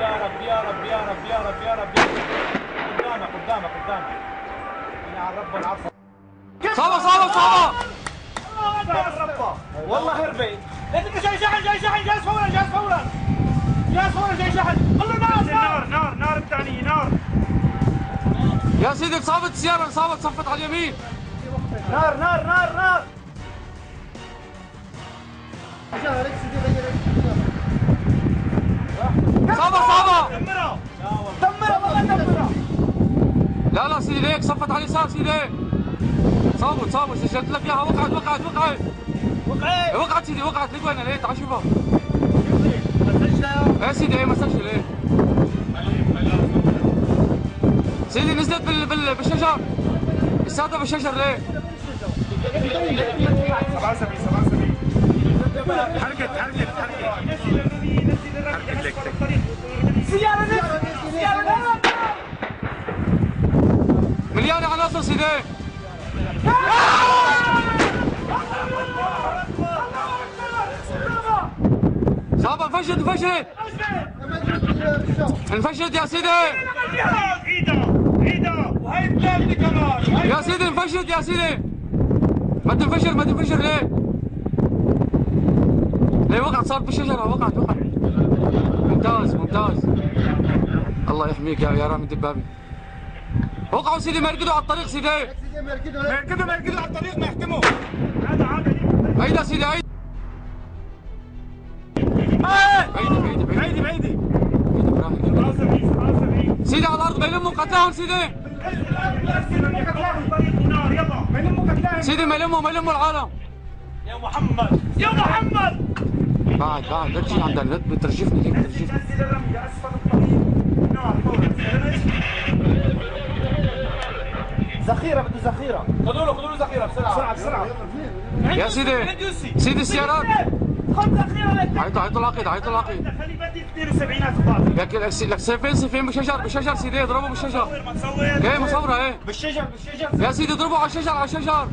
يا رب يا رب يا رب يا رب يا رب. قدامك قدامك قدامك. يا على الرب والعفو. صابة صابة صابة. والله هربي. جاي شحن جاي شحن جاهز فورا جاهز فورا. جاهز فورا جاي شحن. والله نار نار نار بتاعني نار. يا سيدي صابت السيارة صابت صفت على اليمين. نار نار نار نار. صابة صابة. دمرها دمرها والله دمرها. لا لا سيدي ليك صفت على اليسار سيدي. صابت سجلت لك اياها. وقعت وقعت سيدي وقعت. ليك وين ليه تعال شوفها. ايه سيدي ايه مسجل ايه. سيدي نزلت بالشجر. السادة بالشجر ليه؟ 77 حركت لك سيارة مليانة عناصر سيدي. صابة انفجرت يا سيدي. عيدها وهي الثالثة كمان. يا سيدي انفجرت يا سيدي. ما تنفجر ليه؟ ليه وقعت صارت بالشجرة. وقعت ممتاز الله يحميك يا رامي الدبابي. وقعوا سيدي ما يركضوا على الطريق سيدي. ما يركضوا على الطريق ما يحكموا. عيدها سيدي عيد. بعيدي سيدي على الارض بيلموا قتلاهم سيدي. سيدي ما يلموا العالم. يا محمد بعد لا تجي عندنا لا بترجفني ليه بترجفني. ذخيرة بده ذخيرة. خذوا له ذخيرة بسرعة. يا سيدي السيارات. خذ ذخيرة لك. هيطلع العقيد. خلي بدي 72 لك سيفين بالشجر سيدي. اضربوا بالشجر. ايه مصورة ايه. بالشجر يا سيدي اضربوا على الشجر.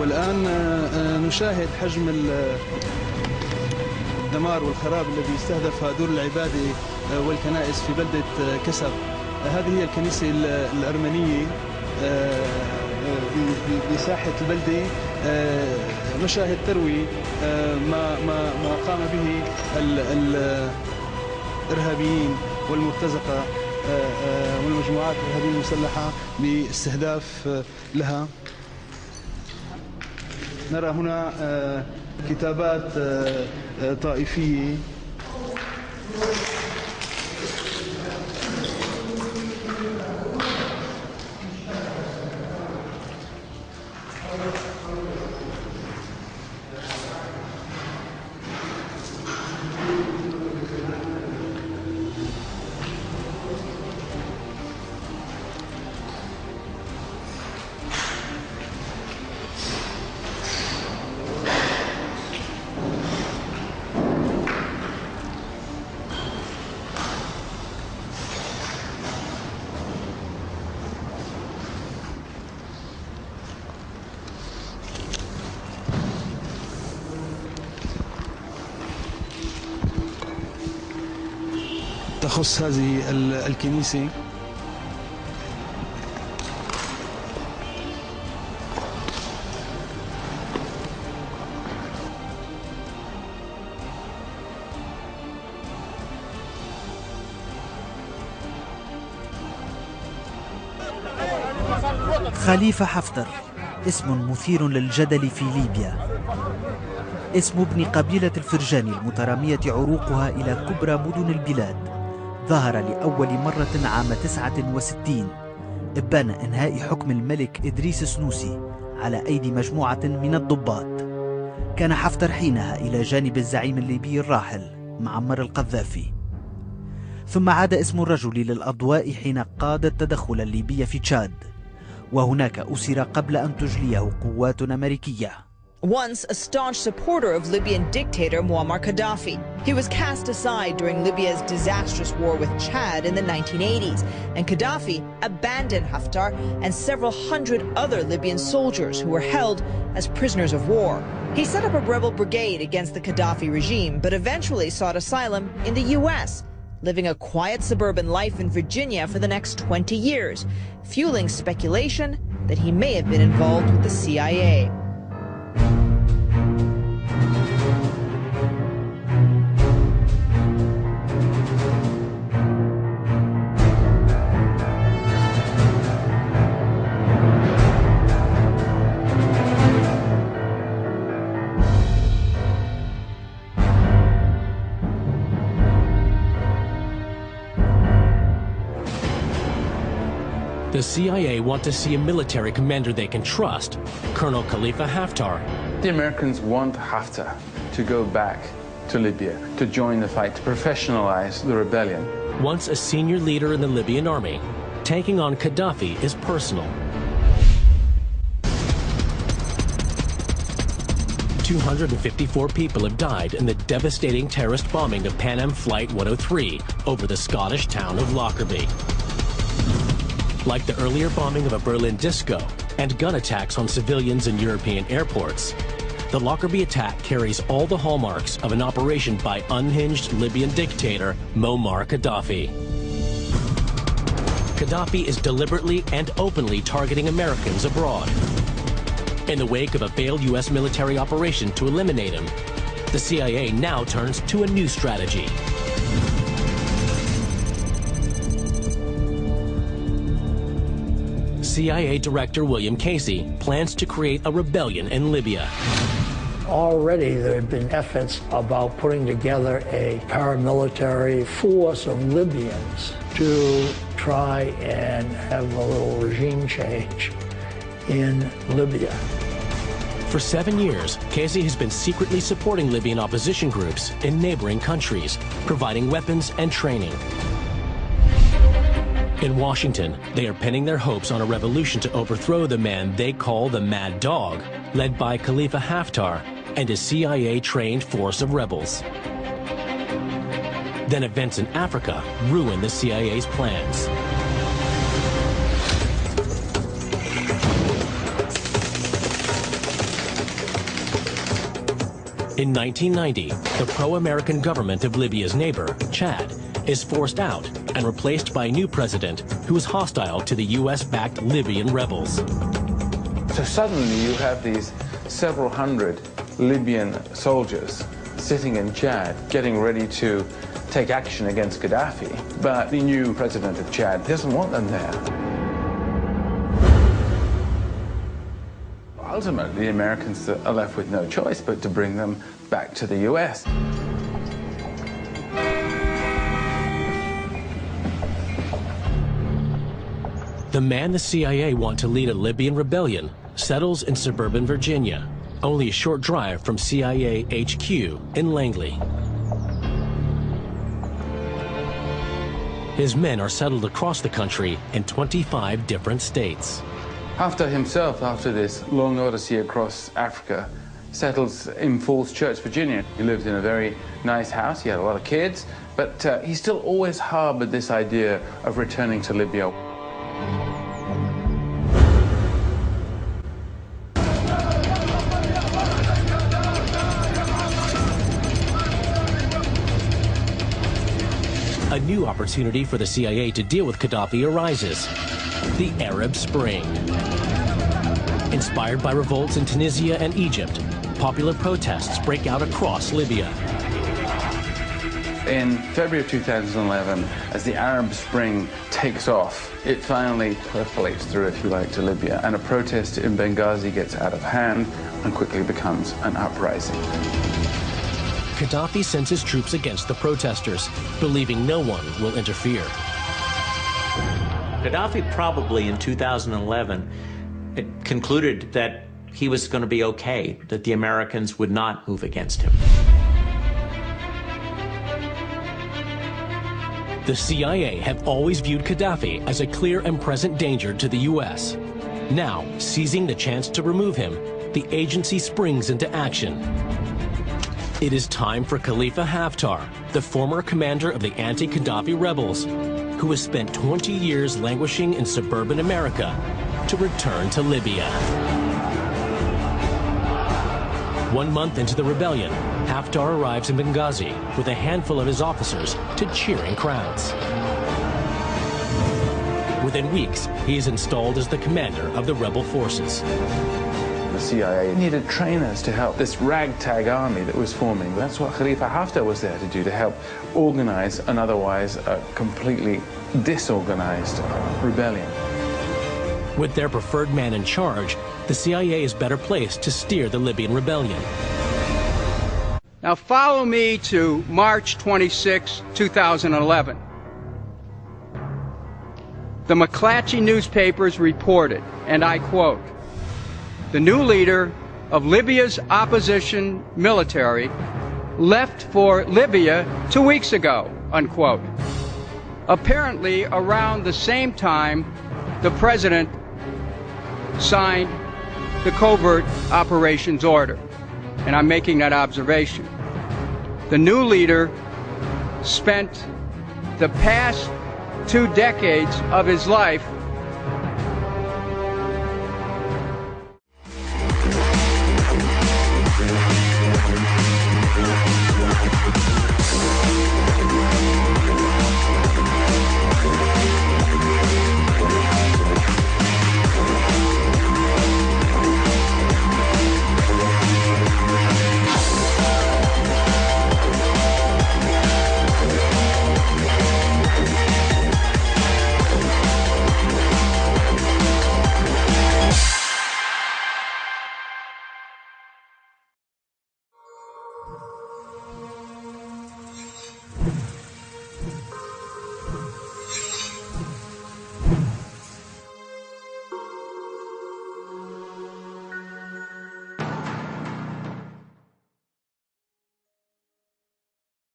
والآن نشاهد حجم الدمار والخراب الذي استهدف دور العبادة والكنائس في بلدة كسب. هذه هي الكنيسة الأرمنية بساحة البلدة. مشاهد تروي ما قام به الإرهابيين والمرتزقة والمجموعات الإرهابية المسلحة باستهداف لها. نرى هنا كتابات طائفية. تخص هذه الكنيسة. خليفة حفتر اسم مثير للجدل في ليبيا، اسم ابن قبيلة الفرجاني المترامية عروقها إلى كبرى مدن البلاد. ظهر لأول مرة عام 69 إبان إنهاء حكم الملك إدريس السنوسي على أيدي مجموعة من الضباط. كان حفتر حينها إلى جانب الزعيم الليبي الراحل معمر القذافي. ثم عاد اسم الرجل للأضواء حين قاد التدخل الليبي في تشاد، وهناك أسر قبل أن تجليه قوات أمريكية. Once a staunch supporter of Libyan dictator Muammar Gaddafi, he was cast aside during Libya's disastrous war with Chad in the 1980s, and Gaddafi abandoned Haftar and several hundred other Libyan soldiers who were held as prisoners of war. He set up a rebel brigade against the Gaddafi regime, but eventually sought asylum in the US, living a quiet suburban life in Virginia for the next 20 years, fueling speculation that he may have been involved with the CIA. The CIA want to see a military commander they can trust, Colonel Khalifa Haftar. The Americans want Haftar to go back to Libya, to join the fight, to professionalize the rebellion. Once a senior leader in the Libyan army, taking on Gaddafi is personal. 254 people have died in the devastating terrorist bombing of Pan Am Flight 103 over the Scottish town of Lockerbie. Like the earlier bombing of a Berlin disco and gun attacks on civilians in European airports, the Lockerbie attack carries all the hallmarks of an operation by unhinged Libyan dictator Muammar Gaddafi. Gaddafi is deliberately and openly targeting Americans abroad. In the wake of a failed U.S. military operation to eliminate him, the CIA now turns to a new strategy. CIA Director William Casey plans to create a rebellion in Libya. Already there have been efforts about putting together a paramilitary force of Libyans to try and have a little regime change in Libya. For 7 years, Casey has been secretly supporting Libyan opposition groups in neighboring countries, providing weapons and training. In Washington, they are pinning their hopes on a revolution to overthrow the man they call the Mad Dog, led by Khalifa Haftar and a CIA-trained force of rebels. Then events in Africa ruin the CIA's plans. In 1990, the pro-American government of Libya's neighbor, Chad, is forced out and replaced by a new president who is hostile to the US-backed Libyan rebels. So suddenly you have these several hundred Libyan soldiers sitting in Chad, getting ready to take action against Gaddafi. But the new president of Chad doesn't want them there. Ultimately, the Americans are left with no choice but to bring them back to the US. The man the CIA want to lead a Libyan rebellion settles in suburban Virginia, only a short drive from CIA HQ in Langley. His men are settled across the country in 25 different states. Haftar himself, after this long odyssey across Africa, settles in Falls Church, Virginia. He lived in a very nice house, he had a lot of kids, but he still always harbored this idea of returning to Libya. A new opportunity for the CIA to deal with Gaddafi arises: the Arab Spring. Inspired by revolts in Tunisia and Egypt, popular protests break out across Libya. In February of 2011, as the Arab Spring takes off, it finally percolates through, if you like, to Libya, and a protest in Benghazi gets out of hand and quickly becomes an uprising. Gaddafi sends his troops against the protesters, believing no one will interfere. Gaddafi probably in 2011 concluded that he was going to be okay, that the Americans would not move against him. The CIA have always viewed Gaddafi as a clear and present danger to the U.S. Now, seizing the chance to remove him, the agency springs into action. It is time for Khalifa Haftar, the former commander of the anti-Gaddafi rebels, who has spent 20 years languishing in suburban America, to return to Libya. 1 month into the rebellion, Haftar arrives in Benghazi with a handful of his officers to cheering crowds. Within weeks, he is installed as the commander of the rebel forces. The CIA needed trainers to help this ragtag army that was forming. That's what Khalifa Haftar was there to do, to help organize an otherwise completely disorganized rebellion. With their preferred man in charge, the CIA is better placed to steer the Libyan rebellion. Now follow me to March 26, 2011. The McClatchy newspapers reported, and I quote, "The new leader of Libya's opposition military left for Libya 2 weeks ago," unquote. Apparently, around the same time, the president signed the covert operations order, and I'm making that observation. The new leader spent the past 2 decades of his life